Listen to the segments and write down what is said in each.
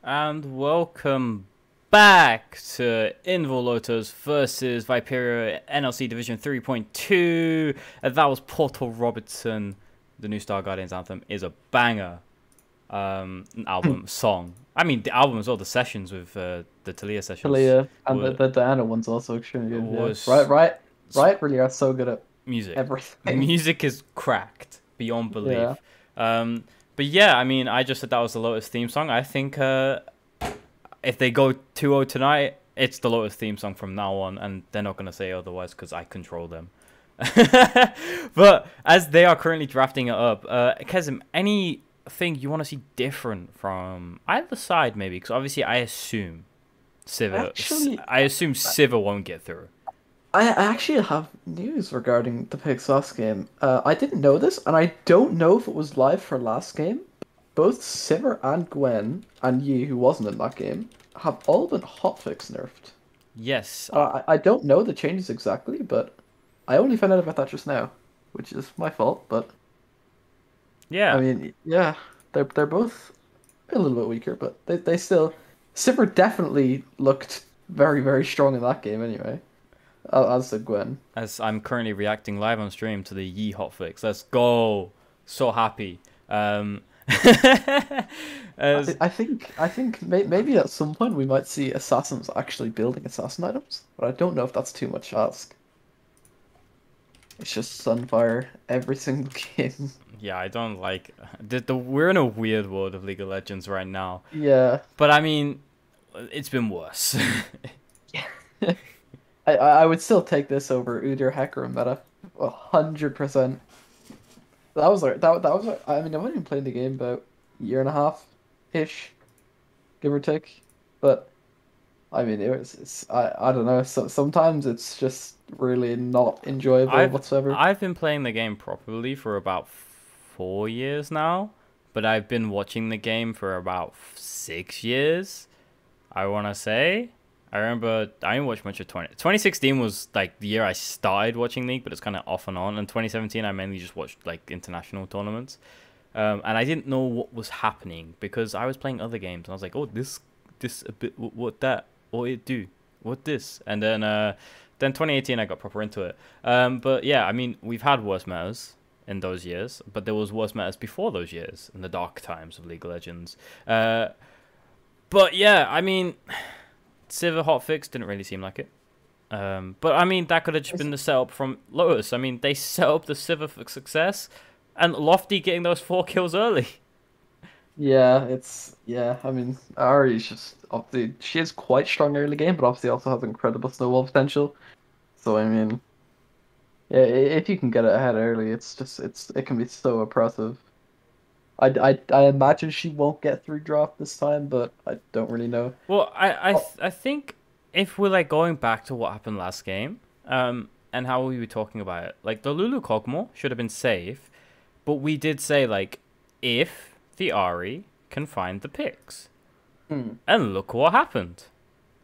And welcome back to Invul Lotus versus Viperio NLC Division 3.2. That was Portal Robertson. The new Star Guardians anthem is a banger album song. I mean, the album as well. The sessions with the Talia sessions Talia and were the Diana one's also extremely good. Yeah, was right. Really are so good at music. everything. Music is cracked beyond Yeah, belief. But yeah, I mean, I just said that was the Lotus theme song. I think if they go 2-0 tonight, it's the Lotus theme song from now on, and they're not going to say otherwise because I control them. But as they are currently drafting it up, Kezim, anything you want to see different from either side, maybe? Because obviously I assume actually, Siva won't get through. I actually have news regarding the Pigs last game. I didn't know this, and I don't know if it was live for last game. Both Sivir and Gwen and Yi, who wasn't in that game, have all been hotfix nerfed. Yes. I don't know the changes exactly, but I only found out about that just now, which is my fault. But I Yeah. mean, yeah, they're both a little bit weaker, but they still. Sivir definitely looked very strong in that game anyway, as did Gwen. As I'm currently reacting live on stream to the Yi hotfix. Let's go. So happy. As I think maybe at some point we might see assassins actually building assassin items, but I don't know if that's too much to ask. It's just Sunfire every single game. yeah, I don't like we're in a weird world of League of Legends right now. Yeah. But I mean, it's been worse. I would still take this over Udyr Hecarim meta, 100%. I mean, I've only been playing the game about a year and a half ish, give or take. But I mean, I don't know. So sometimes it's just really not enjoyable I've whatsoever. I've been playing the game properly for about 4 years now, but I've been watching the game for about 6 years. I want to say. I remember I didn't watch much of 2016 was like the year I started watching League, but it's kind of off and on. And 2017, I mainly just watched like international tournaments, and I didn't know what was happening because I was playing other games, and I was like, oh, this a bit, what that, what it do, what this, and then 2018 I got proper into it. But yeah, I mean we've had worse metas in those years, but there was worse metas before those years in the dark times of League of Legends. But yeah, I mean. Sivir hotfix didn't really seem like it. But I mean, that could have just been the setup from Lotus. I mean, they set up the Sivir for success, and Lofty getting those 4 kills early. Yeah. I mean, Ari's just obviously she is quite strong early game, but obviously also has incredible snowball potential. So I mean, yeah, if you can get it ahead early, it can be so oppressive. I imagine she won't get through draft this time, but I don't really know. Well, Oh, I think if we're like going back to what happened last game, and how we were talking about it, like the Lulu Kog'Maw should have been safe, but we did say like if the Ari can find the picks, hmm. and look what happened.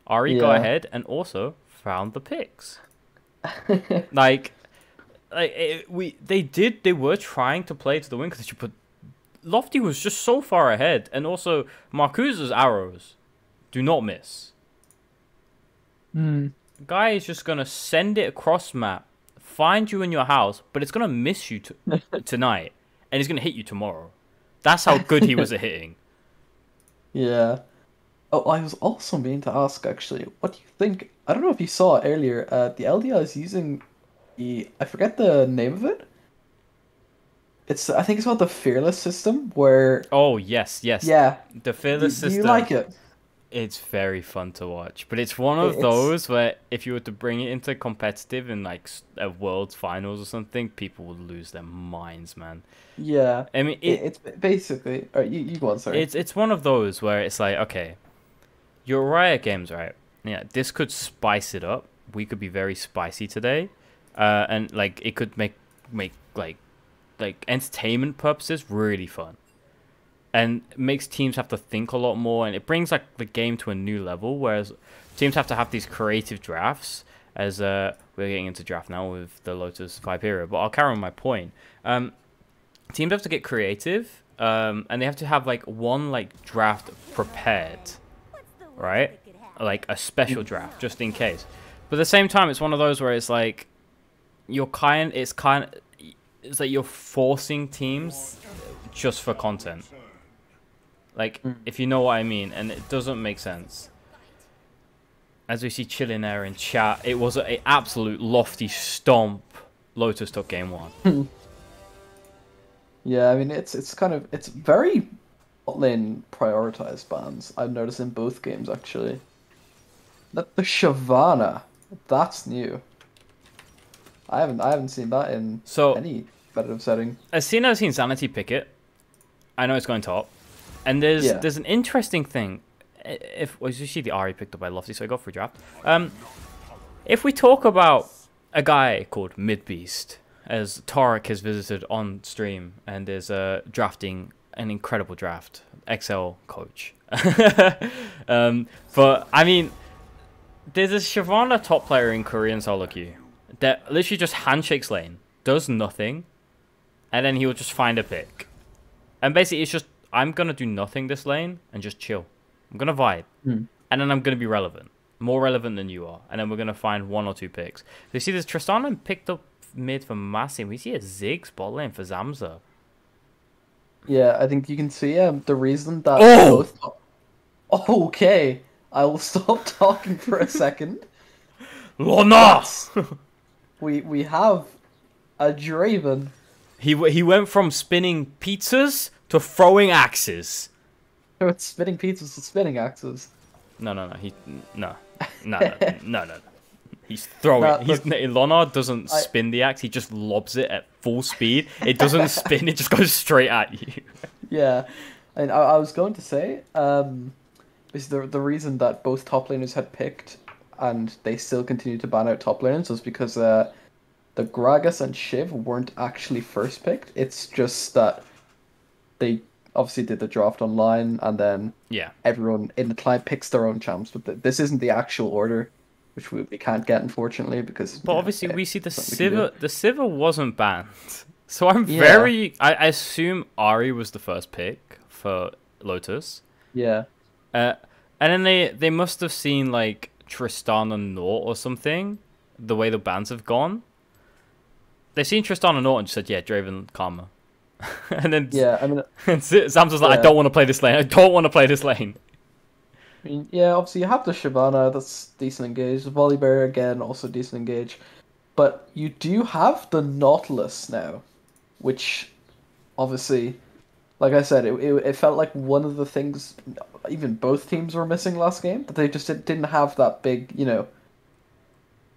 Ari got Yeah. ahead and also found the picks. Like, they were trying to play to the win because but Lofty was just so far ahead, and also Marcuse's arrows do not miss. Hmm. Guy is just gonna send it across map, find you in your house, but it's gonna miss you tonight, and he's gonna hit you tomorrow. That's how good he was at hitting. Yeah. Oh, I was also meaning to ask actually, what do you think? I don't know if you saw it earlier. The LDL is using I forget the name of it. I think it's called the Fearless system, where Oh yes, yes, yeah, the fearless do you system. like it? It's very fun to watch, but it's one of It's those where if you were to bring it into competitive in like a world's finals or something, people would lose their minds, man. yeah, I mean, it's basically. You go on, sorry. it's one of those where it's like, okay, your Riot Games, right? Yeah, this could spice it up. We could be very spicy today, and like it could make like entertainment purposes really fun, and makes teams have to think a lot more, and it brings like the game to a new level. Whereas teams have to have these creative drafts, as we're getting into draft now with the Lotus Viperio. But I'll carry on my point. Teams have to get creative, and they have to have like one like draft prepared, right? Like a special draft, just in case. But at the same time, it's one of those where it's like, it's like you're forcing teams just for content. Like, if you know what I mean, and it doesn't make sense. As we see chilling there in chat, it was an absolute lofty stomp. Lotus took game 1. Yeah, I mean it's very bot lane prioritized bans. I've noticed in both games actually. That the Shyvana, that's new. I haven't seen that in any competitive setting. I've seen Zanity pick it. I know it's going top. And there's an interesting thing. As you see the Ahri picked up by Lofty, so I go for a draft. If we talk about a guy called Midbeast, as Tarek has visited on stream and is drafting an incredible draft, XL coach. But I mean, there's a Shyvana top player in Korean solo queue that literally just handshakes lane, does nothing, and then he will just find a pick. And basically, it's just, I'm going to do nothing this lane and just chill. I'm going to vibe. And then I'm going to be relevant. More relevant than you are. And then we're going to find 1 or 2 picks. So you see this Tristana picked up mid for Massim. We see a Ziggs bot lane for Zamza. Yeah, I think you can see the reason that both... Okay, I will stop talking for a second. Lona! We have a Draven. He went from spinning pizzas to throwing axes. So it's spinning pizzas to spinning axes. No. He's throwing. Lona doesn't spin the axe. He just lobs it at full speed. It doesn't spin. It just goes straight at you. Yeah, and I was going to say, is the reason that both top laners had picked and they still continue to ban out top laners was because the Gragas and Shiv weren't actually first picked. It's just that they obviously did the draft online, and then everyone in the client picks their own champs. But this isn't the actual order, which we can't get, unfortunately, because... But obviously we see the Sivir wasn't banned. So I'm very... I assume Ahri was the first pick for Lotus. Yeah. And then they must have seen, like, Tristan and Nort or something, the way the bans have gone. They've seen Tristan and Nort and just said, yeah, Draven Karma. And then Sam's was like, I don't want to play this lane. I don't want to play this lane. I mean, yeah, obviously you have the Shyvana, that's decent engage. The Volibear, again, also decent engage. But you do have the Nautilus now, which obviously, like I said, it felt like one of the things even both teams were missing last game, that they just didn't have that big, you know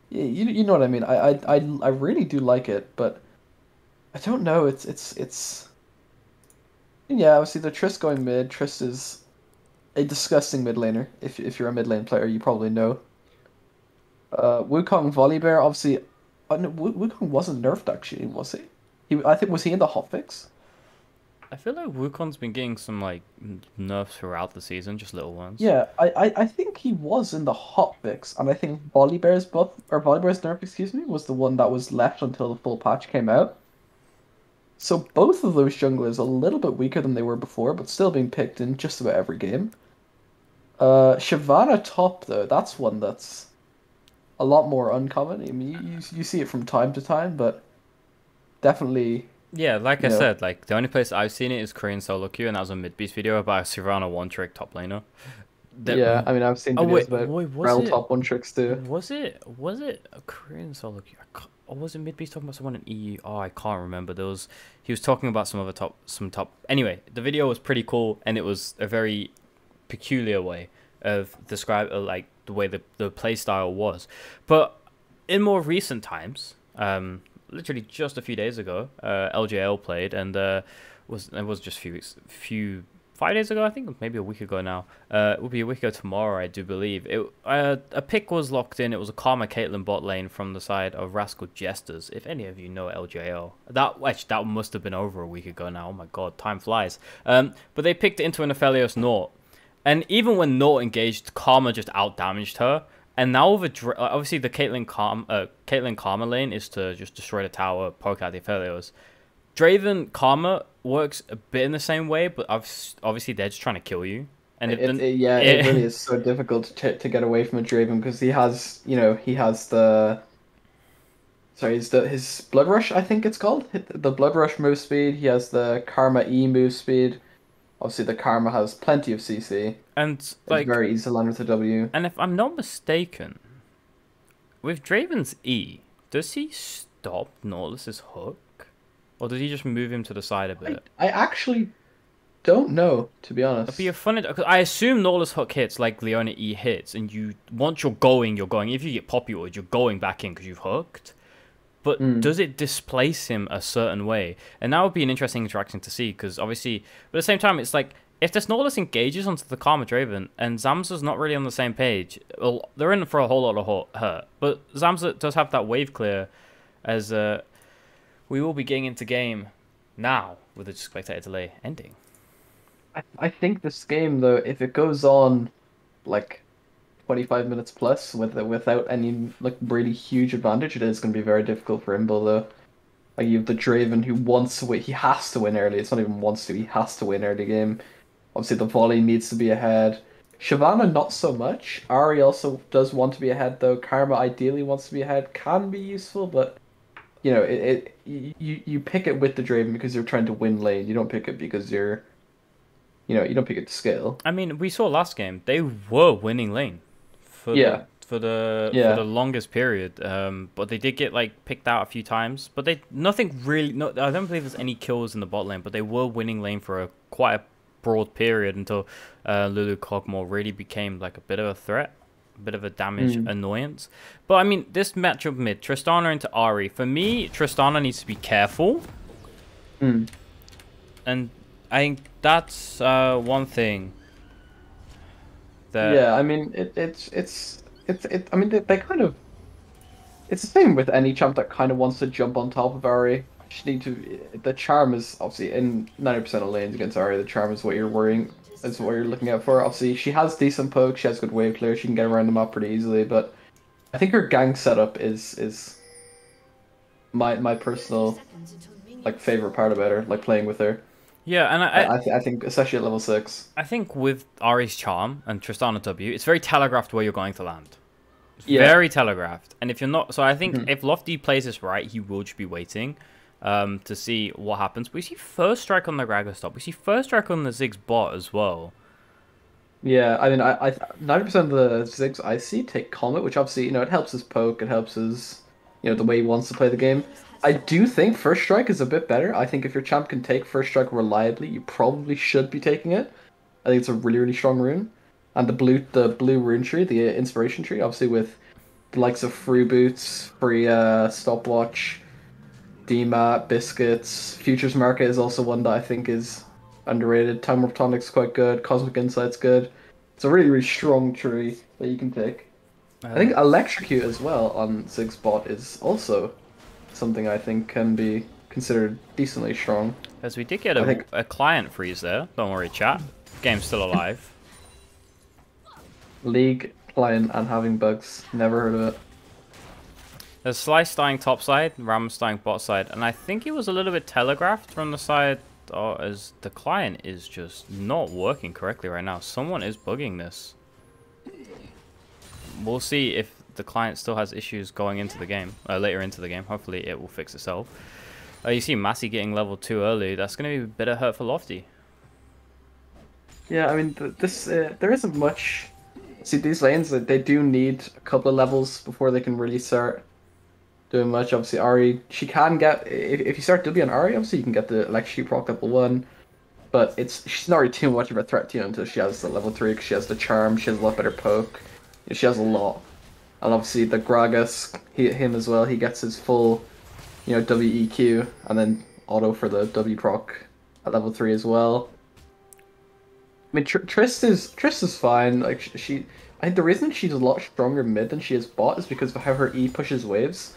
what I mean. I really do like it, but I don't know. It's yeah. Obviously, the Triss going mid. Triss is a disgusting mid laner. If you're a mid lane player, you probably know. Wukong Volibear, obviously, no, Wukong wasn't nerfed actually, was he? I think was he in the hotfix? I feel like Wukong's been getting some like nerfs throughout the season, just little ones. Yeah, I think he was in the hotfix, and I think Volibear's nerf, excuse me, was the one that was left until the full patch came out. So both of those junglers a little bit weaker than they were before, but still being picked in just about every game. Shyvana top though, that's one that's a lot more uncommon. I mean, you see it from time to time, but definitely. Yeah, like I said, like the only place I've seen it is Korean solo queue, and that was a mid-beast video about a Shyvana one-trick top laner. Yeah, I mean, I've seen videos about Rel top one-tricks too. Was it a Korean solo queue? Or was it mid-beast talking about someone in EU? Oh, I can't remember. He was talking about some top. Anyway, the video was pretty cool, and it was a very peculiar way of describe like the way the play style was. But in more recent times, literally just a few days ago, LJL played, and it was just 5 days ago, I think, maybe a week ago now. It will be a week ago tomorrow, I do believe. A pick was locked in. It was a Karma Caitlyn bot lane from the side of Rascal Jesters. If any of you know LJL, that must have been over a week ago now. Oh my god, time flies. But they picked it into an Aphelios Nort, and even when Nort engaged, Karma just out damaged her. And now with obviously the Caitlyn Karma lane is to just destroy the tower, poke out the Aphelios. Draven Karma works a bit in the same way, but obviously they're just trying to kill you. And if Yeah, it really is so difficult to get away from a Draven because he has, he has the sorry, his Blood Rush, I think it's called. The Blood Rush move speed. He has the Karma E move speed. Obviously, the Karma has plenty of CC. and It's like, very easy to land with the W. and if I'm not mistaken, with Draven's E, does he stop Nautilus's hook, or does he just move him to the side a bit? I actually don't know, to be It'd be honest. a funny. Cause I assume Nautilus hook hits like Leona E hits, and you once you're going, you're going. If you get poppy ordered, you're going back in because you've hooked. But Mm. does it displace him a certain way? And that would be an interesting interaction to see, because obviously, but at the same time, it's like, if this Nautilus engages onto the Karma Draven, and Zamza's not really on the same page, well, they're in for a whole lot of hurt. But Zamza does have that wave clear, as we will be getting into game now, with the spectator delay ending. I think this game, though, if it goes on like 25 minutes plus without any like really huge advantage, it is going to be very difficult for Invul, though. Like you have the Draven who wants to win, he has to win early. It's not even wants to, he has to win early game. Obviously, the volley needs to be ahead. Shyvana, not so much. Ari also does want to be ahead, though. Karma ideally wants to be ahead. Can be useful, but you pick it with the Draven because you're trying to win lane. You don't pick it because you don't pick it to scale. I mean, we saw last game, they were winning lane for Yeah, for the yeah. longest period. But they did get like picked out a few times. But nothing really. No, I don't believe there's any kills in the bot lane. But they were winning lane for quite a broad period until Lulu Cogmore really became like a bit of a threat, a bit of a damage annoyance. But I mean, this matchup mid Tristana into Ari, for me, Tristana needs to be careful. Mm. And I think that's one thing that Yeah, I mean I mean they kind of it's the same with any champ that kind of wants to jump on top of Ari. Just need to the charm is obviously in 90% of lanes against Ari, the charm is what you're worrying is what you're looking out for. Obviously she has decent poke, she has good wave clear, she can get around the map pretty easily, but I think her gang setup is my personal like favorite part about her, like playing with her. yeah, and I think especially at level 6. I think with Ari's charm and Tristana W, it's very telegraphed where you're going to land. It's Yeah. very telegraphed. And if you're not, so I think Mhm. if Lofty plays this right, he will just be waiting to see what happens. We see first strike on the Ragga stop. We see first strike on the Ziggs bot as well. Yeah, I mean, I 90% of the Ziggs I see take Comet, which obviously, it helps his poke, it helps his, the way he wants to play the game. I do think First Strike is a bit better. I think if your champ can take First Strike reliably, you probably should be taking it. I think it's a really, really strong rune. And the blue rune tree, the inspiration tree, obviously with the likes of free boots, free stopwatch, DMAT, biscuits, futures market is also one that I think is underrated. Time of Tonic's quite good. Cosmic Insight's good. It's a really, really strong tree that you can take. I think Electrocute as well on Ziggs bot is also something I think can be considered decently strong. As we did get I think a client freeze there. Don't worry, chat. Game's still alive. League, client, and having bugs. Never heard of it. There's Slice dying top side, Rams dying bot side, and I think it was a little bit telegraphed from the side as the client is just not working correctly right now. Someone is bugging this. We'll see if the client still has issues going into the game, later into the game. Hopefully it will fix itself. You see Massey getting level 2 early. That's going to be a bit of hurt for Lofty. Yeah, I mean, there isn't much. See, these lanes, they do need a couple of levels before they can really start doing much. Obviously, Ari, she can get, if you start W on Ari, obviously you can get the Electrocute proc level 1, but she's not really too much of a threat to you until she has the level 3, because she has the charm, she has a lot better poke, she has a lot. And obviously the Gragas, him as well, he gets his full, WEQ, and then auto for the W proc at level 3 as well. I mean, Trist is fine. Like I think the reason she's a lot stronger mid than she is bot is because of how her E pushes waves.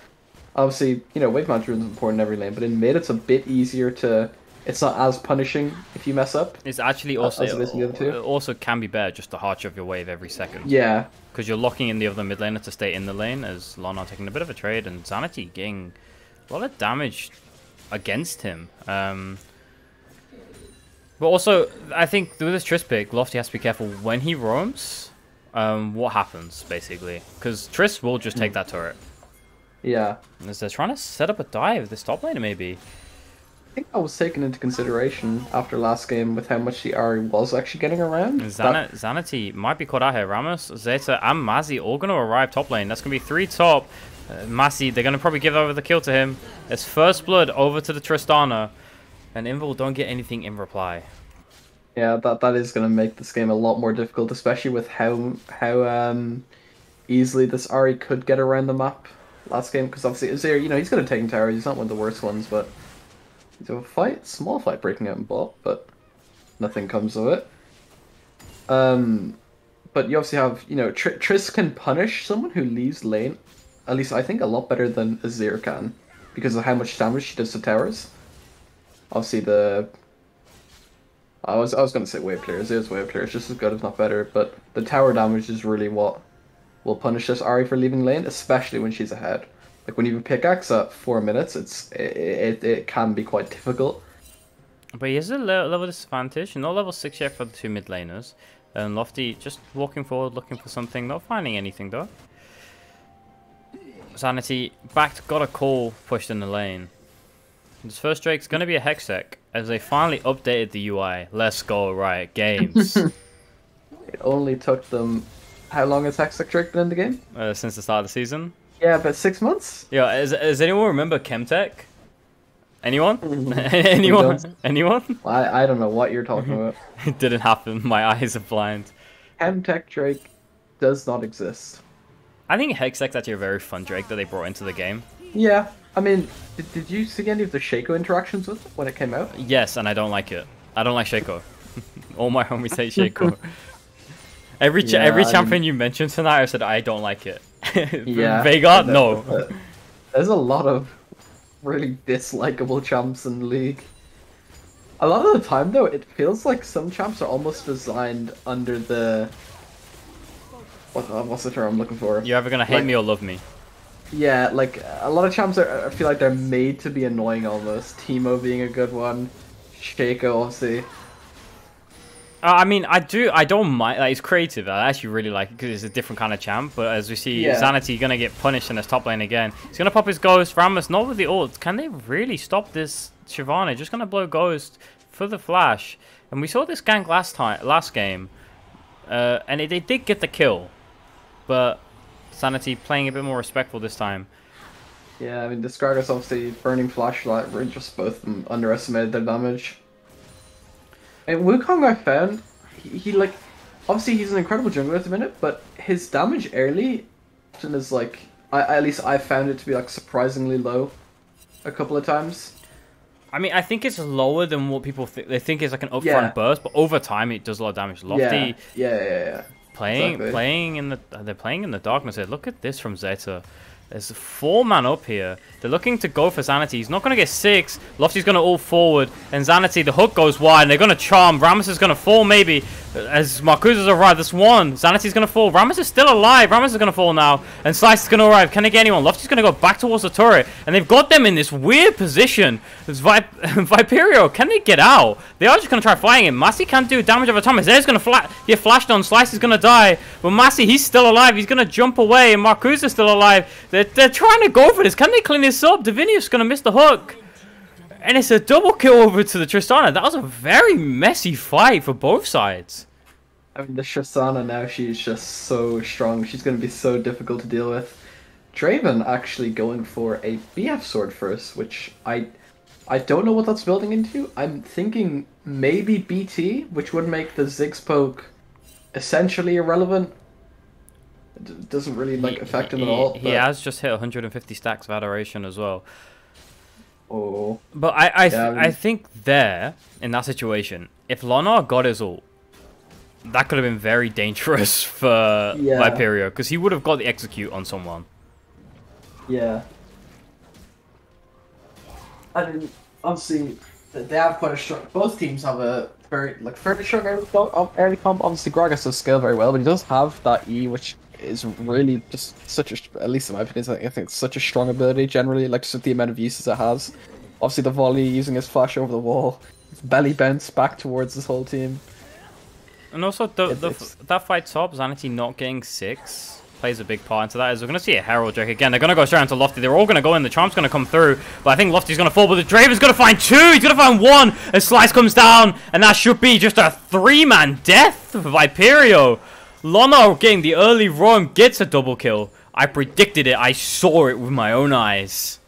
Obviously, wave management is important in every lane, but in mid it's a bit easier to. It's not as punishing if you mess up. It's actually also as it is in the other two. it also can be better just to hard shove your wave every second. Yeah. Because you're locking in the other mid laner to stay in the lane, as Lana taking a bit of a trade, and Sanity getting a lot of damage against him. But But also, I think with this Triss pick, Lofty has to be careful when he roams. What happens basically? Because Triss will just take that turret. Yeah. As they're trying to set up a dive, this top laner maybe. I think that was taken into consideration after last game with how much the Ahri was actually getting around. Zanity might be caught out here. Ramos, Zeta, and Mazzy all going to arrive top lane. That's going to be 3 top. Mazzy, they're going to probably give over the kill to him. It's first blood over to the Tristana. And Invul don't get anything in reply. Yeah, that is going to make this game a lot more difficult, especially with how easily this Ahri could get around the map last game. Because obviously, Azir, you know, he's going to take towers. He's not one of the worst ones, but he's a small fight breaking out in bot, but nothing comes of it. But you obviously have, you know, Triss can punish someone who leaves lane, at least I think a lot better than Azir can, because of how much damage she does to towers. Obviously I was gonna say wave clear. Azir's wave clear is just as good, if not better, but the tower damage is really what will punish this Ahri for leaving lane, especially when she's ahead. Like when you have a pickaxe at 4 minutes, it can be quite difficult. But he has a level disadvantage, no level 6 yet for the 2 mid laners. And Lofty just walking forward, looking for something, not finding anything though. Sanity backed, got a call pushed in the lane. This first Drake's going to be a Hextech, as they finally updated the UI. Let's go, Riot Games. It only took them... How long has Hextech Drake been in the game? Since the start of the season. Yeah, about 6 months? Yeah, does anyone remember Chemtech? Anyone? Anyone? Anyone? I don't know what you're talking about. It didn't happen. My eyes are blind. Chemtech Drake does not exist. I think Hextech's actually a very fun Drake that they brought into the game. Yeah. I mean, did you see any of the Shaco interactions with it when it came out? Yes, and I don't like it. I don't like Shaco. All my homies hate Shaco. Every champion you mentioned tonight, I said I don't like it. Yeah. Veigar, no. There's a lot of really dislikable champs in the league. A lot of the time, though, it feels like some champs are almost designed under the... What's the term I'm looking for? You're either gonna hate me or love me. Yeah, like, a lot of champs I feel like they're made to be annoying almost. Teemo being a good one. Shaco, obviously. I mean, I don't mind. Like, it's creative. I actually really like it because it's a different kind of champ. But as we see, Zanity gonna get punished in his top lane again. He's gonna pop his Ghost. Ramos not with the ult. Can they really stop this Shyvana? Just gonna blow Ghost for the flash. And we saw this gank last game, and they did get the kill, but Sanity playing a bit more respectful this time. Yeah, I mean, Discarders obviously burning flashlight. Just both of them underestimated their damage. And Wukong, I found, he like, obviously he's an incredible jungler at the minute, but his damage early is like, at least I found it to be like surprisingly low a couple of times. I mean, I think it's lower than what people think. They think it's like an upfront burst, but over time it does a lot of damage. Lofty, yeah. Playing in the, they're playing in the darkness here. Look at this from Zeta. There's 4 man up here. They're looking to go for Zanity. He's not going to get 6. Lofty's going to ult forward. And Zanity, the hook goes wide. And they're going to charm. Ramos is going to fall maybe. As Marcusa's arrived. This one. Zanity's going to fall. Ramos is still alive. Ramos is going to fall now. And Slice is going to arrive. Can they get anyone? Lofty's going to go back towards the turret. And they've got them in this weird position. There's Viperio. Can they get out? They are just going to try fighting him. Massey can't do damage over time. There's going to get flashed on. Slice is going to die. But Massey, he's still alive. He's going to jump away. And Marcusa's still alive. They're trying to go for this. Can they clean this up? Divinius going to miss the hook. And it's a double kill over to the Tristana. That was a very messy fight for both sides. I mean, the Tristana now, she's just so strong. She's going to be so difficult to deal with. Draven actually going for a BF sword first, which I don't know what that's building into. I'm thinking maybe BT, which would make the Ziggs poke essentially irrelevant. It doesn't really like affect him at all. He has just hit 150 stacks of adoration as well. Oh. But I think there, in that situation, if Lonar got his ult, that could have been very dangerous for Viperio, because he would have got the execute on someone. Yeah. I mean, obviously, they have quite a strong... Both teams have a fairly strong early comp. Obviously, Gragas does scale very well, but he does have that E, which is really just such a, at least in my opinion, I think it's such a strong ability generally, like just the amount of uses it has. Obviously the volley using his flash over the wall, it's belly bounce back towards this whole team. And also, that fight top, Zanity not getting 6 plays a big part into that. As we're going to see a Herald Drake again. They're going to go straight into Lofty. They're all going to go in. The Charm's going to come through. But I think Lofty's going to fall. But the Draven's going to find 2. He's going to find 1. And Slice comes down. And that should be just a 3-man death for Viperio. Lono getting the early run gets a double kill. I predicted it. I saw it with my own eyes.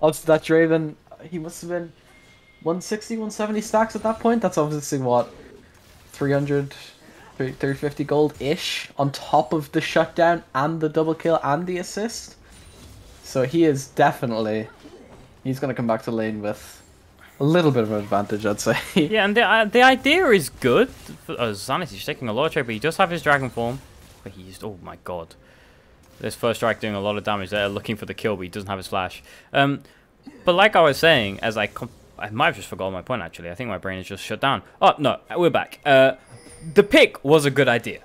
Also, that Draven, he must have been 160, 170 stacks at that point. That's obviously what, 300, 350 gold-ish on top of the shutdown and the double kill and the assist. So he is definitely, he's going to come back to lane with a little bit of an advantage, I'd say. Yeah, and the idea is good. Zanity's taking a lot of trade, but he does have his dragon form. But he's, oh my god. This first strike doing a lot of damage there, looking for the kill, but he doesn't have his flash. But like I was saying, as I might have just forgotten my point, actually. I think my brain is just shut down. Oh, no, we're back. The pick was a good idea.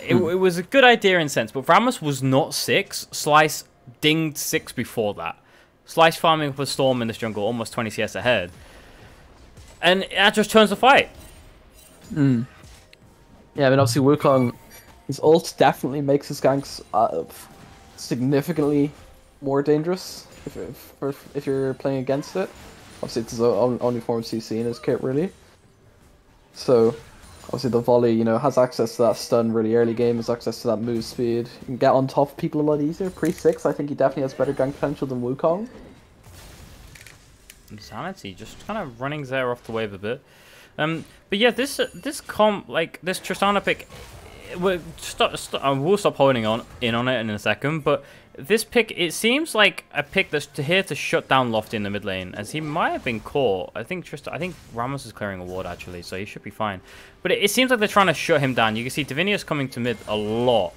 It was a good idea in sense, but Rammus was not 6. Slice dinged 6 before that. Slice farming up a Storm in this jungle, almost 20 CS ahead. And that just turns the fight. Yeah, I mean, obviously Wukong, his ult definitely makes his ganks significantly more dangerous if you're playing against it. Obviously, it's his only form of CC in his kit, really. So, obviously, the volley, you know, has access to that stun really early game, has access to that move speed. You can get on top of people a lot easier. Pre-6, I think he definitely has better gank potential than Wukong. Insanity just kind of running there off the wave a bit. But yeah, this Tristana pick, we'll stop holding in on it in a second, but this pick, it seems like a pick that's here to shut down Lofty in the mid lane, as he might have been caught. I think Ramos is clearing a ward actually, so he should be fine. But it seems like they're trying to shut him down. You can see Divinius coming to mid a lot,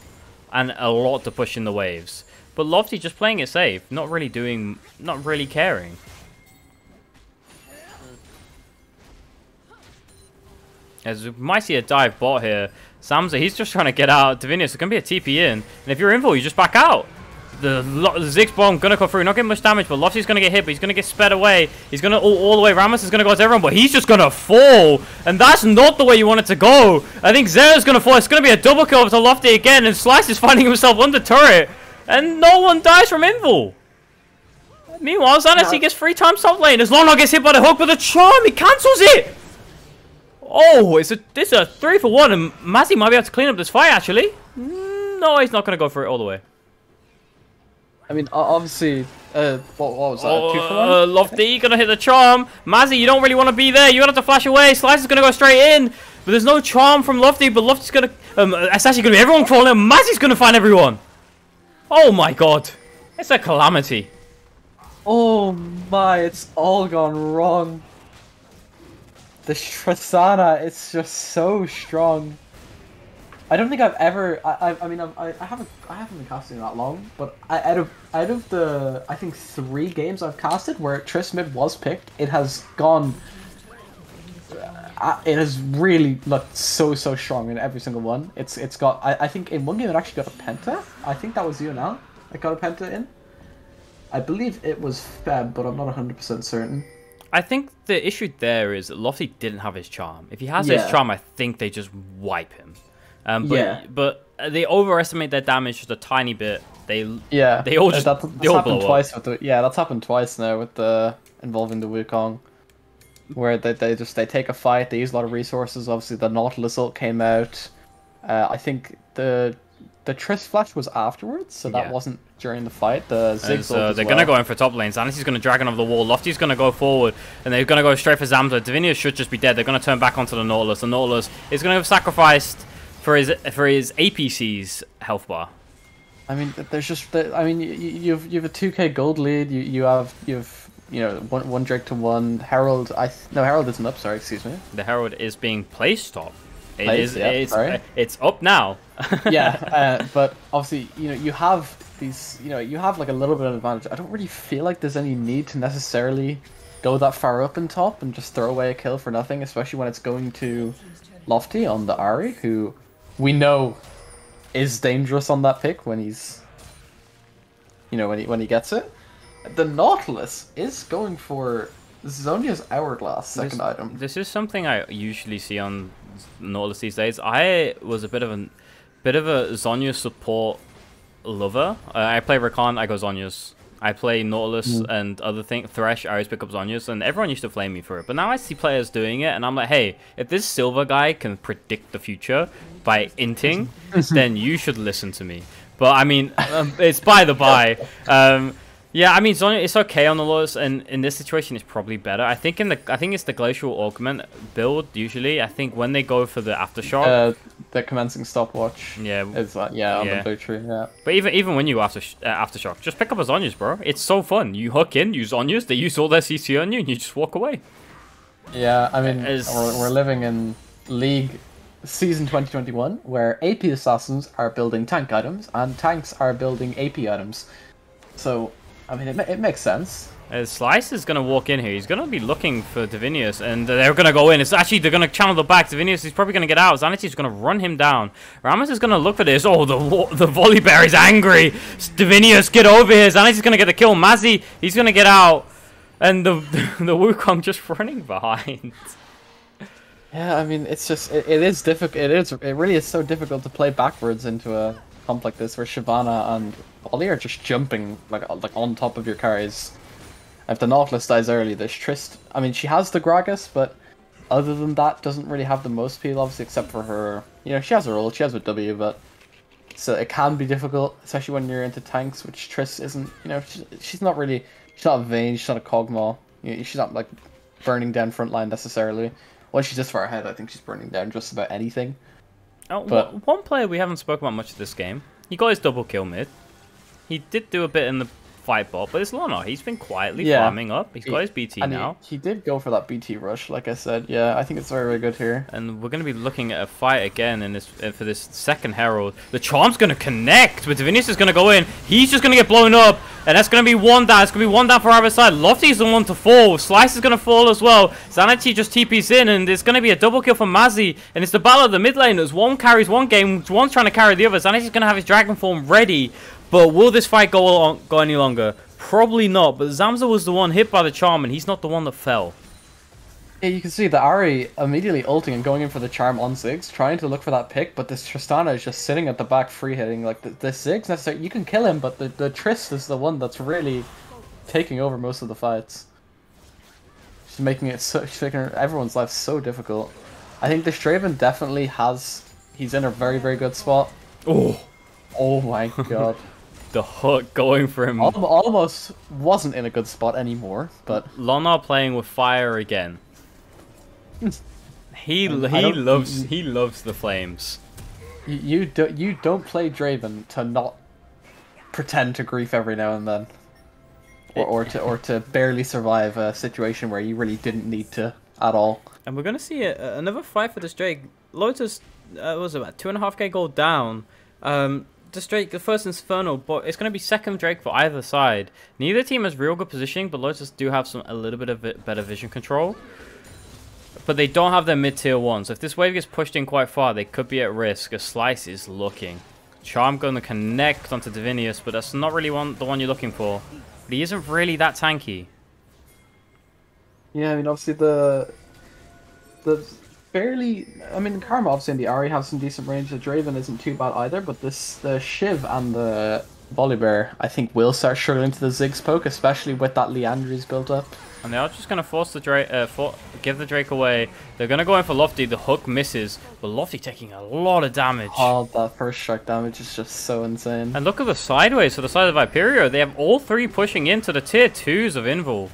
and a lot to push in the waves. But Lofty just playing it safe, not really caring. As we might see a dive bot here. Samza, he's just trying to get out. Divinius, it's going to be a TP in. And if you're Invul, you just back out. The Ziggs bomb going to go through. Not getting much damage, but Lofty's going to get hit, but he's going to get sped away. He's going to all the way. Ramos is going to go to everyone, but he's just going to fall. And that's not the way you want it to go. I think Zera's going to fall. It's going to be a double kill to Lofty again, and Slice is finding himself under turret. And no one dies from Invul. Meanwhile, Xanax, gets 3 times top lane. As Long gets hit by the hook, but the charm, he cancels it. Oh, this is a 3-for-1, and Mazzy might be able to clean up this fight, actually. No, he's not going to go for it all the way. I mean, obviously, what was that, 2-for-1? Lofty, going to hit the charm. Mazzy, you don't really want to be there. You're going to have to flash away. Slice is going to go straight in. But there's no charm from Lofty, but Lofty's going to... it's actually going to be everyone crawling. Mazzy's going to find everyone. Oh, my God. It's a calamity. Oh, my, it's all gone wrong. The Tristana, it's just so strong. I don't think I've ever. I mean, I haven't been casting that long, but out of the I think 3 games I've casted where Triss mid was picked, it has gone. It has really looked so strong in every single one. It's got. I think in one game it actually got a penta. I think that was UNL. It got a penta in. I believe it was Feb, but I'm not 100% certain. I think the issue there is that Lofty didn't have his charm. If he has his charm, I think they just wipe him. But they overestimate their damage just a tiny bit. They all just that's they all happened blow twice up. with that's happened twice now with the involving the Wukong, where they take a fight. They use a lot of resources. Obviously, the Nautilus ult came out. I think the Triss flash was afterwards, so that wasn't during the fight. The Ziggs ult they're gonna go in for top lane. Xanax's gonna drag over the wall. Lofty's gonna go forward, and they're gonna go straight for Zamza. Divinius should just be dead. They're gonna turn back onto the Nautilus. The Nautilus is gonna have sacrificed for his APC's health bar. I mean, there's just I mean, you've a 2k gold lead. You have one Drake to 1 Herald. No, Herald isn't up. Sorry, excuse me. The Herald is being placed top. It's up now. But obviously, you have these, you have like a little bit of advantage. I don't really feel like there's any need to necessarily go that far up in top and just throw away a kill for nothing, especially when it's going to Lofty on the Ahri, who we know is dangerous on that pick when he's, when he gets it. The Nautilus is going for Zhonya's Hourglass, second item. This is something I usually see on Nautilus these days. I was a bit of a Zhonya support lover. I play Rakan, I go Zhonya's. I play Nautilus and other things. Thresh, I always pick up Zhonya's, and everyone used to flame me for it. But now I see players doing it, and I'm like, hey, if this silver guy can predict the future by inting, then you should listen to me. But I mean, it's by the by. Yeah, I mean, Zhonya, it's okay on the Lotus, and in this situation, it's probably better. I think it's the Glacial Augment build usually. I think when they go for the Aftershock, the commencing stopwatch. Yeah, it's like on the blue tree. Yeah. But even when you Aftershock, just pick up a Zhonya's, bro. It's so fun. You hook in, use Zhonya's, they use all their CC on you, and you just walk away. Yeah, I mean, we're living in League Season 2021, where AP assassins are building tank items, and tanks are building AP items. So, I mean, it makes sense. Slice is going to walk in here. He's going to be looking for Divinius, and they're going to go in. It's actually, they're going to channel the back. Divinius is probably going to get out. Zanity is going to run him down. Ramos is going to look for this. Oh, the volley bear is angry. Divinius, get over here. Zanity is going to get the kill. Mazzy, he's going to get out. And the Wukong just running behind. Yeah, I mean, it's just, it is difficult. It really is so difficult to play backwards into a comp like this, where Shyvana and Ollie are just jumping like on top of your carries. If the Nautilus dies early, there's Trist. I mean, she has the Gragas, but other than that, doesn't really have the most appeal, obviously, except for her. You know, she has her ult, she has a W, but so it can be difficult, especially when you're into tanks, which Trist isn't. You know, she's not really. She's not a Vayne, she's not a Kog'Maw. You know, she's not like burning down frontline necessarily. Once she's this far ahead, I think she's burning down just about anything. Oh, but one player we haven't spoken about much of this game. He got his double kill mid. He did do a bit in the fight bot, but it's Lana. He's been quietly farming up. He's got his BT now. He did go for that BT rush, like I said. Yeah, I think it's very, very good here. And we're going to be looking at a fight again in this for this second Herald. The Charm's going to connect, but Divinius is going to go in. He's just going to get blown up, and that's going to be one down. It's going to be one down for either side. Lofty's the one to fall. Slice is going to fall as well. Zanity just TP's in, and there's going to be a double kill for Mazzy. And it's the battle of the mid laners. One carries one game, one's trying to carry the other. Zanity's going to have his Dragon Form ready. But will this fight go any longer? Probably not, but Zamza was the one hit by the Charm, and he's not the one that fell. Yeah, you can see the Ahri immediately ulting and going in for the Charm on Ziggs, trying to look for that pick, but this Tristana is just sitting at the back free hitting. Like, the Ziggs, necessarily, you can kill him, but the Trist is the one that's really taking over most of the fights. She's making it so, she's making everyone's life so difficult. I think this Draven definitely he's in a very, very good spot. Oh my god. The hook going for him. Almost wasn't in a good spot anymore, but Lana playing with fire again. He loves the flames. You don't play Draven to not pretend to grief every now and then, or to barely survive a situation where you really didn't need to at all. And we're gonna see another fight for this Drake. Lotus was about 2.5k gold down. This Drake, the first Infernal, but it's going to be second Drake for either side. Neither team has real good positioning, but Lotus do have a little bit of better vision control. But they don't have their mid-tier one, so if this wave gets pushed in quite far, they could be at risk. A Slice is looking. Charm going to connect onto Divinius, but that's not really the one you're looking for. But he isn't really that tanky. Yeah, I mean, obviously the fairly, I mean, Karma obviously and the Ahri have some decent range. The Draven isn't too bad either, but the Shiv and the Volibear, I think, will start struggling to the Ziggs poke, especially with that Liandry's built up. And they are just going to force the Drake, give the Drake away. They're going to go in for Lofty. The hook misses, but Lofty taking a lot of damage. Oh, that first strike damage is just so insane. And look at the sideways for the side of Viperio. They have all three pushing into the tier 2s of Invul.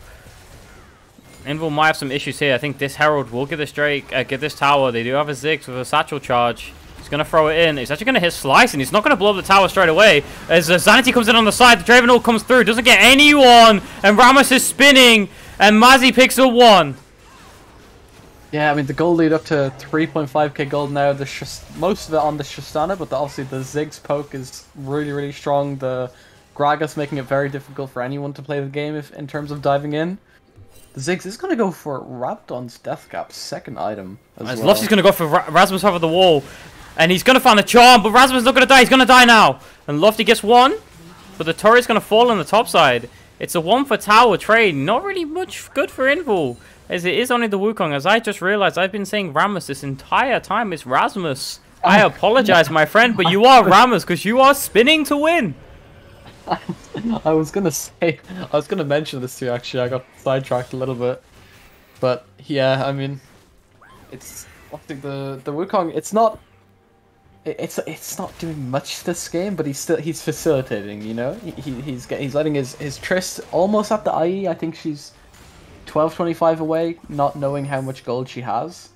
Invul might have some issues here. I think this Herald will get this Drake, get this tower. They do have a Ziggs with a satchel charge. He's going to throw it in. He's actually going to hit Slice, and he's not going to blow up the tower straight away. As Zanity comes in on the side, the Draven ult comes through. Doesn't get anyone, and Ramos is spinning, and Mazzy picks a 1. Yeah, I mean, the gold lead up to 3.5k gold now. Most of it on the Tristana, but obviously the Ziggs poke is really, really strong. The Gragas making it very difficult for anyone to play the game in terms of diving in. The Ziggs is going to go for Rabdon's Death Cap, second item as well. Lofty's going to go for Rasmus over the wall. And he's going to find the Charm, but Rasmus is not going to die. He's going to die now. And Lofty gets 1. But the turret's going to fall on the top side. It's a 1 for tower trade. Not really much good for Invul, as it is only the Wukong. As I just realized, I've been saying Rammus this entire time. It's Rasmus. I apologize, my friend, but you are Rammus because you are spinning to win. I was gonna mention this too. Actually, I got sidetracked a little bit, but yeah, I mean, it's I think the Wukong. It's not doing much this game, but he's facilitating. You know, he's letting his Trist almost at the IE. I think she's 12-25 away, not knowing how much gold she has.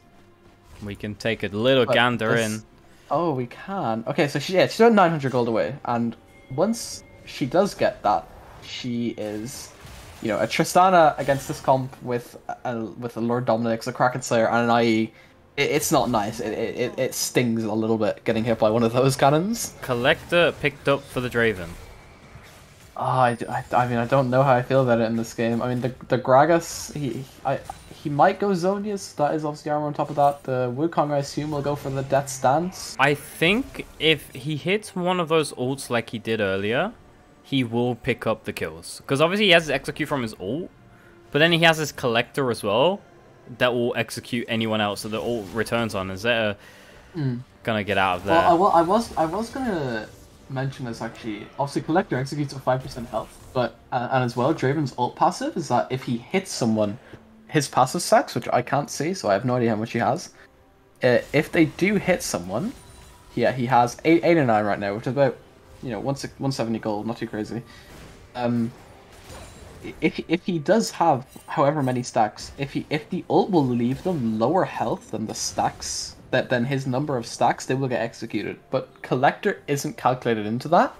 We can take a little gander in. Oh, we can. Okay, so she's about 900 gold away, and once she does get that, she is, you know, a Tristana against this comp with a Lord Dominic's, a Kraken Slayer, and an IE. It's not nice. It stings a little bit getting hit by one of those cannons. Collector picked up for the Draven. I mean, I don't know how I feel about it in this game. I mean, the Gragas, he might go Zonius. That is obviously armor on top of that. The Wukong, I assume, will go for the Death's Dance. I think if he hits one of those ults like he did earlier, he will pick up the kills. Because obviously he has his execute from his ult, but then he has his collector as well that will execute anyone else that the ult returns on. Is that gonna get out of there? Well, I was gonna mention this actually. Obviously, collector executes at 5% health, but and as well, Draven's ult passive is that if he hits someone, his passive stacks, which I can't see, so I have no idea how much he has. If they do hit someone, yeah, he has 8 and 9 right now, which is about, you know, 170 gold, not too crazy. If he does have however many stacks, if the ult will leave them lower health than the stacks, than his number of stacks, they will get executed. But collector isn't calculated into that.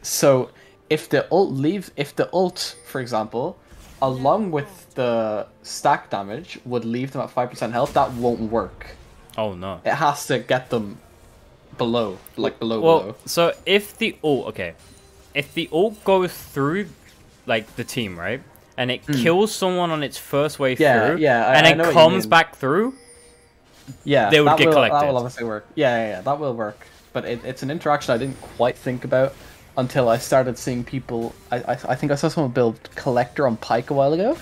So if the ult, for example, along with the stack damage would leave them at 5% health, that won't work. Oh no. It has to get them below. Below. So if the ult goes through like the team, right? And it kills someone on its first way through, and it comes back through, they would get collected. That will obviously work. Yeah, that will work. But it's an interaction I didn't quite think about until I started seeing people. I think I saw someone build Collector on Pyke a while ago,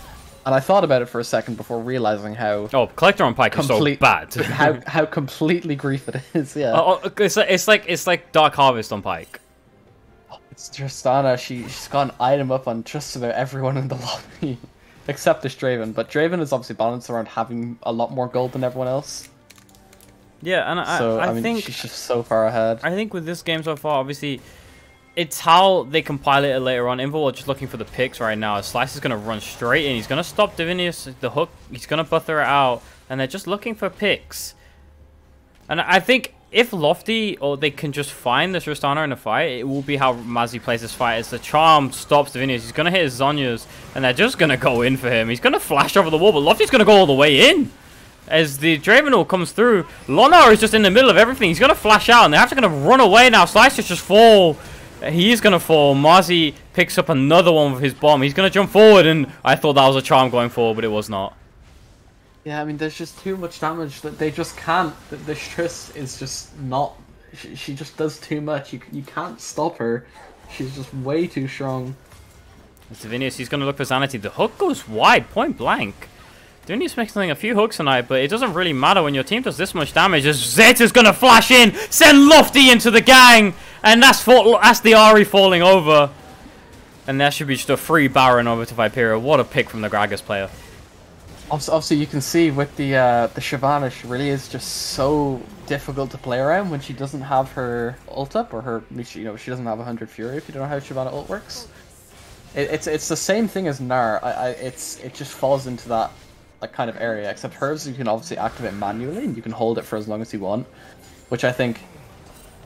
and I thought about it for a second before realizing how Collector on Pyke is so bad. how completely grief it is. Yeah. It's like Dark Harvest on Pyke. It's Tristana. She's got an item up on just about everyone in the lobby, except this Draven. But Draven is obviously balanced around having a lot more gold than everyone else. Yeah, and I mean, think she's just so far ahead. I think with this game so far, obviously, it's how they compile it later on. Invul are just looking for the picks right now. Slice is going to run straight in. He's going to stop Divinius, the hook. He's going to buther it out. And they're just looking for picks. And I think if Lofty, or they can just find the Tristana in a fight, it will be how Mazzy plays this fight. As the Charm stops Divinius. He's going to hit his Zonias. And they're just going to go in for him. He's going to flash over the wall. But Lofty's going to go all the way in. As the Draven ult comes through, Lonar is just in the middle of everything. He's going to flash out, and they're actually going to run away now. Slice just fall. He is going to fall. Marzi picks up another one with his bomb. He's going to jump forward, and I thought that was a charm going forward, but it was not. Yeah, I mean, there's just too much damage that they just can't. The Triss is just not... She just does too much. You can't stop her. She's just way too strong. It's Divinius. He's going to look for Sanity. The hook goes wide, point blank. Divinius mixing a few hooks tonight, but it doesn't really matter when your team does this much damage. As Zed is going to flash in, send Lofty into the gang, and that's the Ahri falling over. And that should be just a free Baron over to Viperio. What a pick from the Gragas player. Obviously, you can see with the Shyvana, she really is just so difficult to play around when she doesn't have her ult up, or her, she doesn't have 100 Fury if you don't know how Shyvana ult works. It's the same thing as Gnar. It just falls into that kind of area, except hers you can obviously activate manually and you can hold it for as long as you want, which I think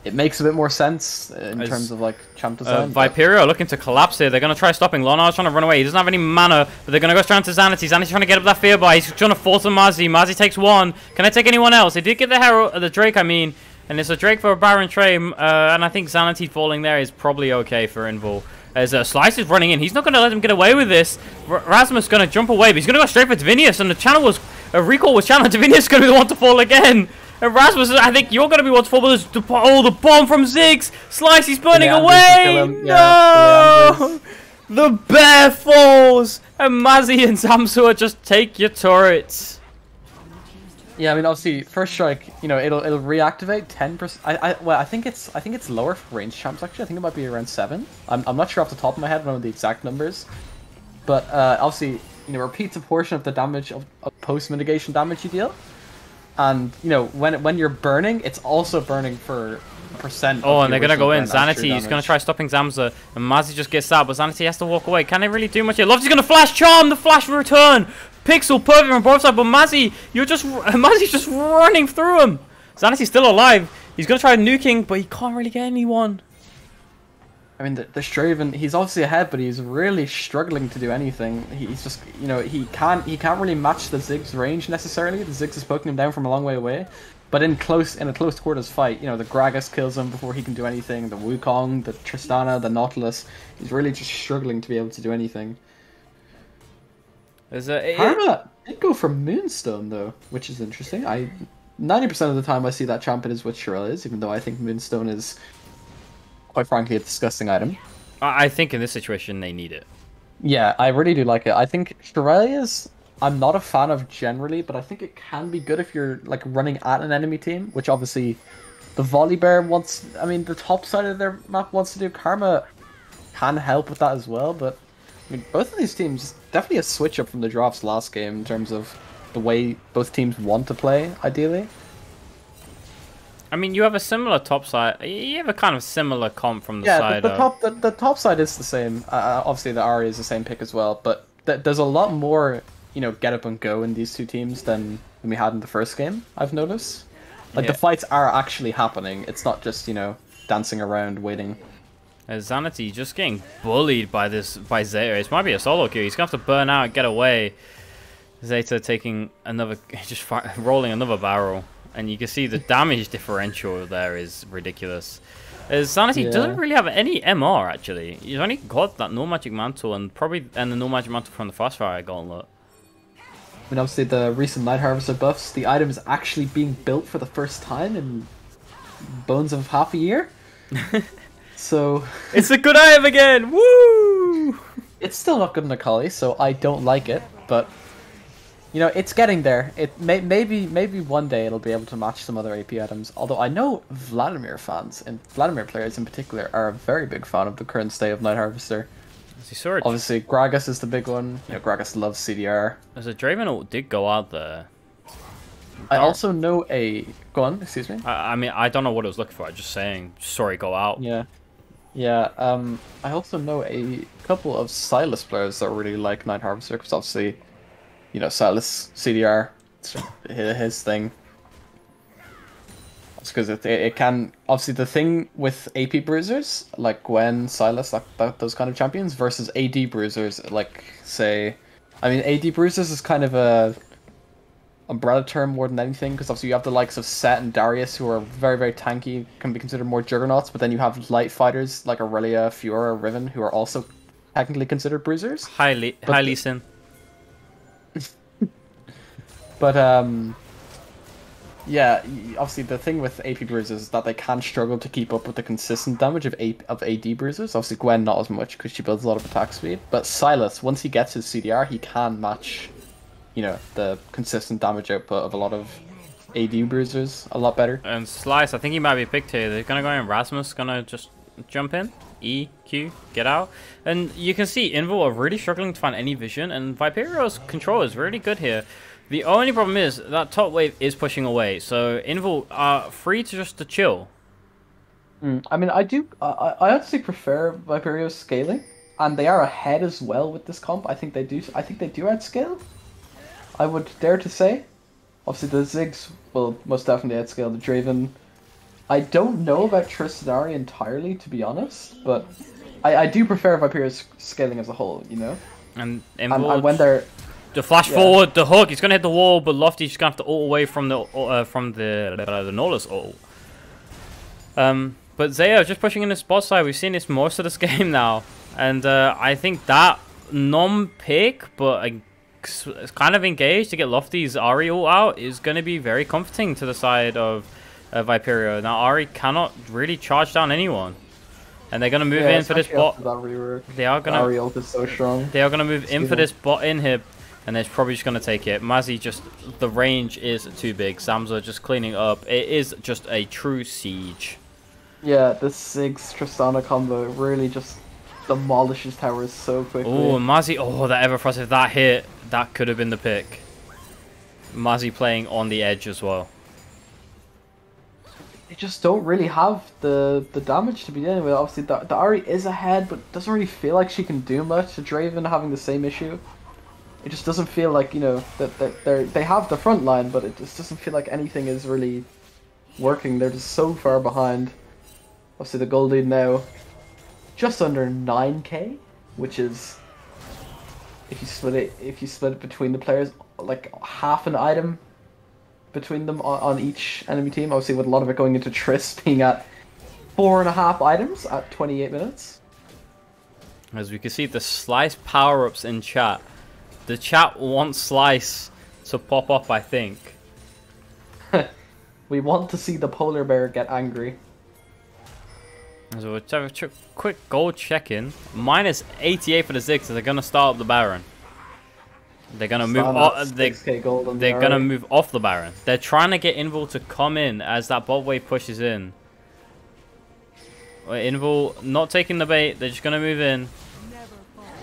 it makes a bit more sense in terms of like champ design. Viperio looking to collapse here. They're going to try stopping. Lonar's trying to run away. He doesn't have any mana, but they're going to go straight to Zanity. Zanity's trying to get up that fear bar. He's trying to force on Mazzy. Mazzy takes one. Can I take anyone else? They did get the Herald, the Drake, I mean, and it's a Drake for a Baron Trey, and I think Zanity falling there is probably okay for Invul. As Slice is running in, he's not going to let him get away with this. Rasmus is going to jump away, but he's going to go straight for Divinius, and the channel was recall was channel. Divinius is going to be the one to fall again. And Rasmus, I think you're going to be one to fall, but there's the bomb from Ziggs. Slice, he's burning away. No! The bear falls! And Mazzy and Zamsua just take your turrets. Yeah, I mean, obviously, first strike, you know, it'll reactivate 10%. Well, I think it's lower for range champs actually. I think it might be around 7. I'm not sure off the top of my head. I don't know the exact numbers, but obviously, you know, repeats a portion of the damage of post mitigation damage you deal, and you know, when you're burning, it's also burning for percent. Oh, and they're gonna go in. Zanity is gonna try stopping Zamza, and Mazzy just gets out, but Zanity has to walk away. Can they really do much here? Lofty's gonna flash charm. The flash return. Pixel perfect from both sides, but Mazzy's just running through him. Zanity's still alive. He's gonna try nuking, but he can't really get anyone. I mean, the Straven, he's obviously ahead, but he's really struggling to do anything. He's just, you know, he can't really match the Ziggs range necessarily. The Ziggs is poking him down from a long way away. But in a close quarters fight, you know, the Gragas kills him before he can do anything. The Wukong, the Tristana, the Nautilus, he's really just struggling to be able to do anything. Karma did go for Moonstone though, which is interesting. 90% of the time I see that champion is what Shirelle is, even though I think Moonstone is, quite frankly, a disgusting item. I think in this situation they need it. Yeah, I really do like it. I think Shirelle I'm not a fan of generally, but I think it can be good if you're like running at an enemy team, which obviously the Volibear wants. I mean, the top side of their map wants to do. Karma can help with that as well, but I mean, both of these teams definitely a switch up from the drafts last game in terms of the way both teams want to play. Ideally, I mean, you have a similar top side. You have a kind of similar comp from the side. The top side is the same. Obviously, the Ahri is the same pick as well, but there's a lot more, you know, get up and go in these two teams than we had in the first game. I've noticed, like the fights are actually happening. It's not just, you know, dancing around waiting. Zanity just getting bullied by Zeta. It might be a solo queue. He's gonna have to burn out and get away. Zeta taking another, just rolling another barrel, and you can see the damage differential there is ridiculous. Zanity doesn't really have any MR actually. He's only got that Null Magic Mantle and the Null Magic Mantle from the Frostfire Gauntlet. I mean, obviously the recent Night Harvester buffs, the item is actually being built for the first time in bones of half a year. So it's a good item again. Woo! It's still not good in Akali, so I don't like it, but you know, it's getting there. It maybe one day it'll be able to match some other AP items. Although I know Vladimir fans and Vladimir players in particular are a very big fan of the current state of Night Harvester. Obviously, Gragas is the big one. You know, Gragas loves CDR. As a Draven ult did go out there. I also know a... Go on, excuse me. I mean, I don't know what it was looking for. I'm just saying, sorry, go out. Yeah. Yeah, I also know a couple of Sylas players that really like Night Harvester, because obviously, you know, Sylas, CDR, it's his thing. It's because it can... Obviously, the thing with AP bruisers, like Gwen, Sylas, those kind of champions, versus AD bruisers, like, say... I mean, AD bruisers is kind of a umbrella term more than anything, because obviously you have the likes of Set and Darius, who are very, very tanky, can be considered more juggernauts, but then you have light fighters like Aurelia, Fiora, Riven, who are also technically considered bruisers. Hi, Lee Sin. But, yeah, obviously the thing with AP bruisers is that they can struggle to keep up with the consistent damage of AD bruisers. Obviously Gwen not as much, because she builds a lot of attack speed. But Sylas, once he gets his CDR, he can match, you know, the consistent damage output of a lot of AD bruisers a lot better. And Slice, I think he might be picked here. They're gonna go in. Rasmus gonna just jump in. E, Q, get out. And you can see Invul are really struggling to find any vision, and Viperio's control is really good here. The only problem is that top wave is pushing away, so Invul are free to just chill. I mean, I actually prefer Viperio's scaling, and they are ahead as well with this comp. I think they do outscale. I would dare to say. Obviously, the Ziggs will most definitely outscale the Draven. I don't know about Tristanari entirely, to be honest, but I do prefer Viperio's scaling as a whole, you know? And when they're... The flash forward, the hook, he's gonna hit the wall, but Lofty's just gonna have to ult away from the Nautilus ult. But Zaya just pushing in the spot side. We've seen this most of this game now, and I think that non-pick, but kind of engaged to get Lofty's Ahri ult out is gonna be very comforting to the side of Viperio. Now Ahri cannot really charge down anyone. And they're gonna move Yeah, in for this especially bot. after that rework. They are The gonna. Ahri ult is so strong. They are gonna move in Excuse for me. this bot inhib, and they're probably just gonna take it. Mazzy just the range is too big. Zamza just cleaning up. It is just a true siege. Yeah, this Ziggs Tristana combo really just demolishes towers so quickly. Oh, Mazzy. Oh, that Everfrost. If that hit, that could have been the pick. Mazzy playing on the edge as well. They just don't really have the damage to be dealing with. Obviously, the Ahri is ahead, but doesn't really feel like she can do much. Draven having the same issue. It just doesn't feel like, you know, that they have the front line, but it just doesn't feel like anything is really working. They're just so far behind. Obviously, the gold lead now just under 9k, which is, if you split it between the players, like half an item between them on each enemy team. Obviously, with a lot of it going into Triss being at 4.5 items at 28 minutes. As we can see, the Slice power-ups in chat. The chat wants Slice to pop up, I think. We want to see the polar bear get angry. So we'll have a quick gold check-in. Minus 88 for the Ziggs, so they're going to start up the Baron. They're gonna move. They're gonna move off the Baron. They're trying to get Invul to come in as that bot wave pushes in. Invul not taking the bait. They're just gonna move in.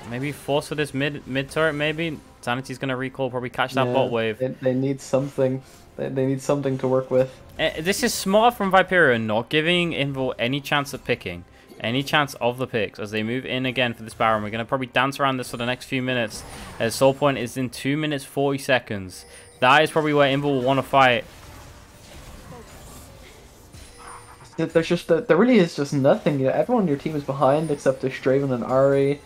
Maybe force for this mid turret. Maybe Sanity's gonna recall. Probably catch that bot wave. They need something. They need something to work with. This is smart from Viperio, not giving Invul any chance of picking. Any chance of the picks as they move in again for this Baron. We're going to probably dance around this for the next few minutes. As Soul Point is in 2 minutes 40 seconds. That is probably where Invul will want to fight. There really is just nothing. You know, everyone on your team is behind except there's Draven and Ahri.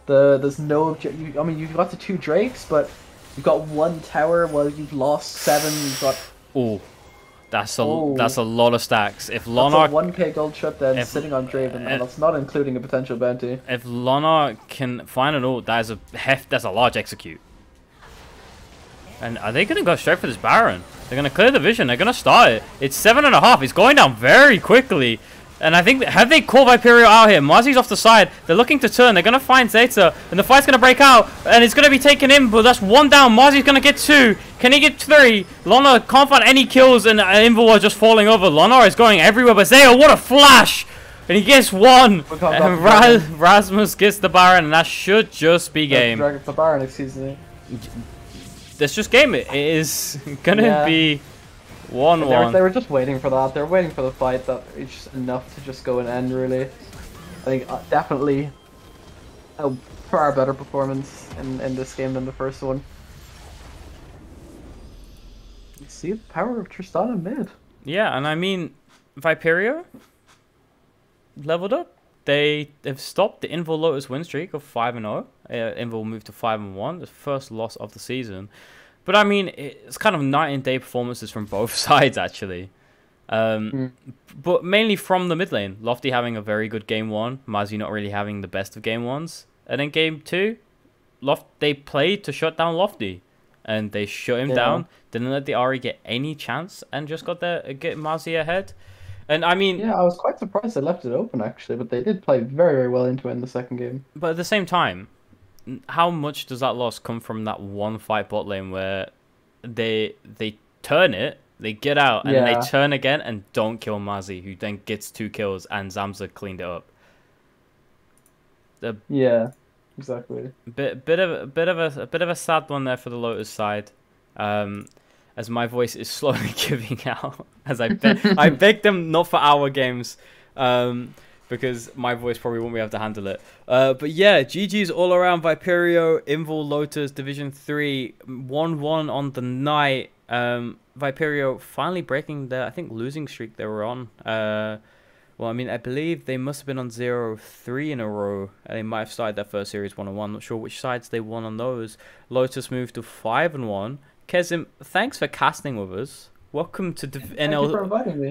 There's no. I mean, you've got the 2 Drakes, but you've got 1 tower. Well, you've lost 7. You've got. Oh. That's a lot of stacks. If Lonar, that's a 1k gold shutdown sitting on Draven, and that's not including a potential bounty. If Lonar can find an ult, that is that's a large execute. And are they gonna go straight for this Baron? They're gonna clear the vision. They're gonna start it. It's 7.5. It's going down very quickly. And I think, have they called Viperio out here? Marzi's off the side. They're looking to turn. They're going to find Zeta. And the fight's going to break out. And it's going to be taken in. But that's 1 down. Marzi's going to get 2. Can he get 3? Lonar can't find any kills. And Invul are just falling over. Lonar is going everywhere. But Zeta, what a flash! And he gets 1. And Rasmus gets the Baron. And that should just be game. The Baron, excuse me. Let's just game it. It is going to be 1-1. They were just waiting for that. They were waiting for the fight. That it's just enough to just go and end, really. I think definitely a far better performance in this game than the first one. See the power of Tristana mid. Yeah, and I mean, Viperio leveled up. They have stopped the Invul Lotus win streak of 5-0. Invul moved to 5-1, the first loss of the season. But I mean, it's kind of night and day performances from both sides, actually. But mainly from the mid lane. Lofty having a very good game 1. Mazzy not really having the best of game 1s. And then game 2, they played to shut down Lofty. And they shut him down. Didn't let the Ahri get any chance. And just get Mazzy ahead. And I mean... Yeah, I was quite surprised they left it open, actually. But they did play very, very well into it in the second game. But at the same time, how much does that loss come from that one fight bot lane where they turn it, they get out, and they turn again and don't kill Mazzy, who then gets 2 kills, and Zamza cleaned it up. Yeah, exactly. Bit of a sad one there for the Lotus side. As my voice is slowly giving out, as I begged them not for our games. Because my voice probably won't be able to handle it. But yeah, GG's all around. Viperio, Invul, Lotus, Division 3, 1-1 on the night. Viperio finally breaking their, I think, losing streak they were on. Well, I mean, I believe they must have been on 0-3 in a row. And they might have started their first series 1-1. Not sure which sides they won on those. Lotus moved to 5-1. Kezim, thanks for casting with us. Welcome to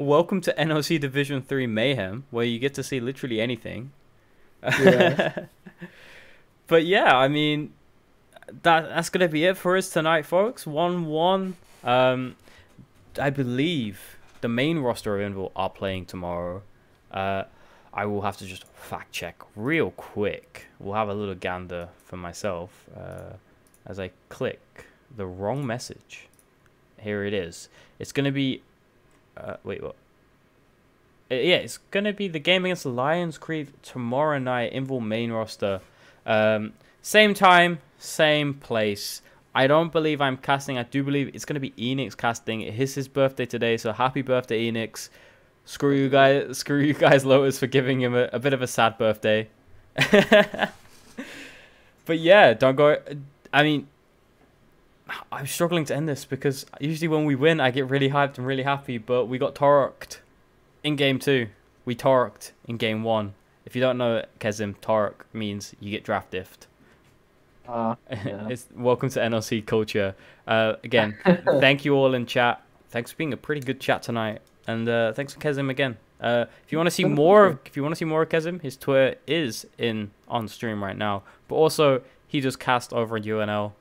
Welcome to NLC Division 3 Mayhem, where you get to see literally anything. Yeah. But yeah, I mean, that's gonna be it for us tonight, folks. 1-1. I believe the main roster of Invul are playing tomorrow. I will have to just fact check real quick. We'll have a little gander for myself as I click the wrong message. Here it is. It's going to be... wait, what? Yeah, it's going to be the game against Lions Creed tomorrow night. Invul main roster. Same time, same place. I don't believe I'm casting. I do believe it's going to be Enix casting. It is his birthday today, so happy birthday, Enix. Screw you guys, Lotus, for giving him a bit of a sad birthday. But yeah, don't go... I mean, I'm struggling to end this because usually when we win, I get really hyped and really happy, but we got torqued in game 2. We torqued in game 1. If you don't know, Kezim, torque means you get draft diffed. Yeah. It's welcome to NLC culture. Again, thank you all in chat. Thanks for being a pretty good chat tonight. And thanks for Kezim again. If you want to see more of Kezim, his Twitter is on stream right now. But also he just cast over UNL.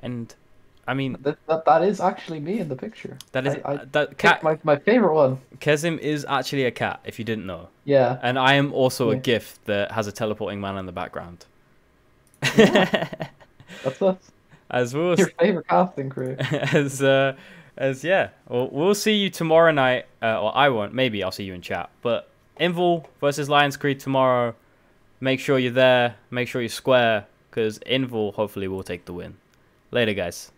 And I mean that is actually me in the picture. That is that cat. My favorite one. Kezim is actually a cat, if you didn't know. Yeah. And I am also a GIF that has a teleporting man in the background. Yeah. That's us. As well. Your favorite casting crew. Yeah, we'll see you tomorrow night. Or I won't. Maybe I'll see you in chat. But Invul versus Lions Creed tomorrow. Make sure you're there. Make sure you're square, because Invul hopefully will take the win. Later, guys.